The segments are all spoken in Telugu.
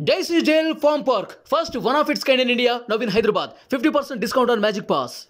Daisy Jail Farm Park, first one of its kind in India, now in Hyderabad. 50% discount on Magic Pass.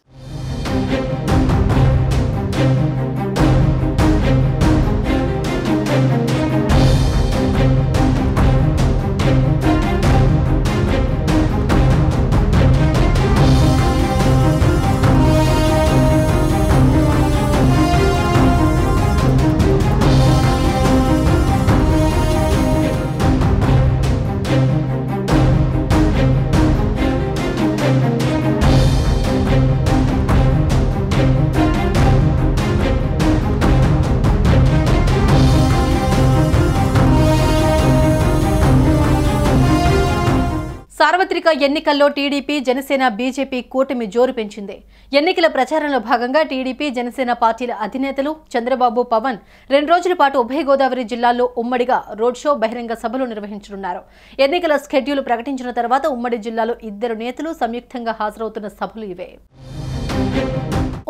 సార్వత్రిక ఎన్నికల్లో టీడీపీ జనసేన బీజేపీ కూటమి జోరు పెంచింది. ఎన్నికల ప్రచారంలో భాగంగా టీడీపీ జనసేన పార్టీల అధినేతలు చంద్రబాబు, పవన్ 2 రోజుల పాటు ఉభయ గోదావరి జిల్లాల్లో ఉమ్మడిగా రోడ్ షో, బహిరంగ సభలు నిర్వహించనున్నారు. ఎన్నికల స్కెడ్యూల్ ప్రకటించిన తర్వాత ఉమ్మడి జిల్లాలో 2 నేతలు సంయుక్తంగా హాజరవుతున్న సభలు ఇవే.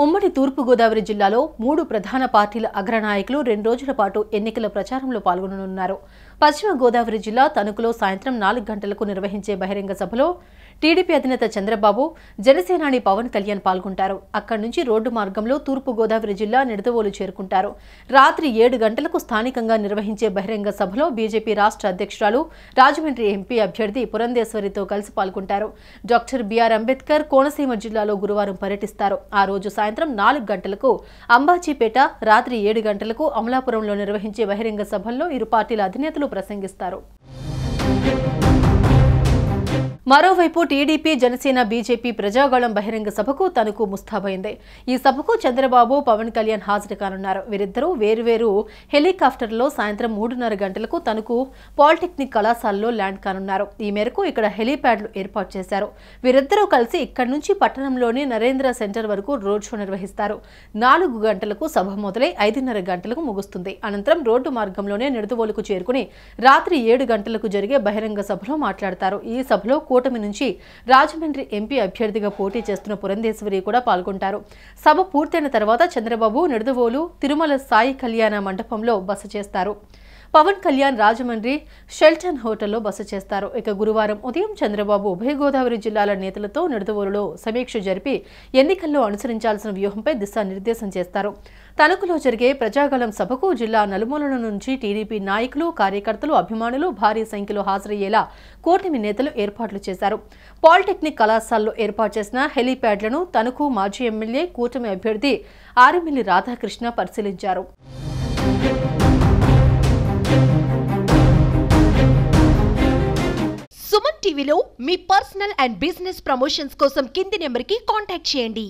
ఉమ్మడి తూర్పు గోదావరి జిల్లాలో 3 ప్రధాన పార్టీల అగ్రనాయకులు 2 రోజుల పాటు ఎన్నికల ప్రచారంలో పాల్గొననున్నారు. పశ్చిమ గోదావరి జిల్లా తణుకులో సాయంత్రం 4 గంటలకు నిర్వహించే బహిరంగ సభలో టీడీపీ అధినేత చంద్రబాబు, జనసేనాని పవన్ కళ్యాణ్ పాల్గొంటారు. అక్కడి నుంచి రోడ్డు మార్గంలో తూర్పు గోదావరి జిల్లా నిడదవోలు చేరుకుంటారు. రాత్రి 7 గంటలకు స్థానికంగా నిర్వహించే బహిరంగ సభలో బీజేపీ రాష్ట్ర అధ్యక్షురాలు, రాజమండ్రి ఎంపీ అభ్యర్థి పురంధేశ్వరితో కలిసి పాల్గొంటారు. డాక్టర్ బిఆర్ అంబేద్కర్ కోనసీమ జిల్లాలో గురువారం పర్యటిస్తారు. ఆ రోజు సాయంత్రం 4 గంటలకు అంబాజీపేట, రాత్రి 7 గంటలకు అమలాపురంలో నిర్వహించే బహిరంగ సభల్లో ఇరు పార్టీల అధినేతలు ప్రసంగిస్తారు. మరోవైపు టీడీపీ జనసేన బీజేపీ ప్రజాగళం బహిరంగ సభకు తణుకు ముస్తాబైంది. ఈ సభకు చంద్రబాబు, పవన్ కళ్యాణ్ హాజరు కానున్నారు. వీరిద్దరూ వేరువేరు హెలికాప్టర్లో సాయంత్రం 3:30 గంటలకు తణుకు పాలిటెక్నిక్ కళాశాలలో ల్యాండ్ కానున్నారు. ఈ మేరకు ఇక్కడ హెలీప్యాడ్లు ఏర్పాటు చేశారు. వీరిద్దరూ కలిసి ఇక్కడి నుంచి పట్టణంలోని నరేంద్ర సెంటర్ వరకు రోడ్ షో నిర్వహిస్తారు. 4 గంటలకు సభ మొదలై 5:30 గంటలకు ముగుస్తుంది. అనంతరం రోడ్డు మార్గంలోనే నిడదవోలుకు చేరుకుని రాత్రి 7 గంటలకు జరిగే బహిరంగ సభలో మాట్లాడతారు. ఈ సభలో కూటమి నుంచి రాజమండ్రి ఎంపీ అభ్యర్థిగా పోటీ చేస్తున్న పురంధేశ్వరి కూడా పాల్గొంటారు. సభ పూర్తయిన తర్వాత చంద్రబాబు నిడదవోలు తిరుమల సాయి కళ్యాణ మండపంలో బస చేస్తారు. పవన్ కళ్యాణ్ రాజమండ్రి షెల్టన్ హోటల్లో బస చేస్తారు. ఇక గురువారం ఉదయం చంద్రబాబు ఉభయ గోదావరి జిల్లాల నేతలతో నిడదవోలులో సమీక్ష జరిపి ఎన్నికల్లో అనుసరించాల్సిన వ్యూహంపై దిశానిర్దేశం చేస్తారు. తణుకులో జరిగే ప్రజాగళం సభకు జిల్లా నలుమూలల నుంచి టీడీపీ నాయకులు, కార్యకర్తలు, అభిమానులు భారీ సంఖ్యలో హాజరయ్యేలా కూటమి నేతలు ఏర్పాట్లు చేశారు. పాలిటెక్నిక్ కళాశాలలో ఏర్పాటు చేసిన హెలీప్యాడ్లను తణుకు మాజీ ఎమ్మెల్యే, కూటమి అభ్యర్థి ఆరిమిల్లి రాధాకృష్ణ పరిశీలించారు. సుమన్ టీవీలో మీ పర్సనల్ అండ్ బిజినెస్ ప్రమోషన్స్ కోసం కింది నెంబర్కి కాంటాక్ట్ చేయండి.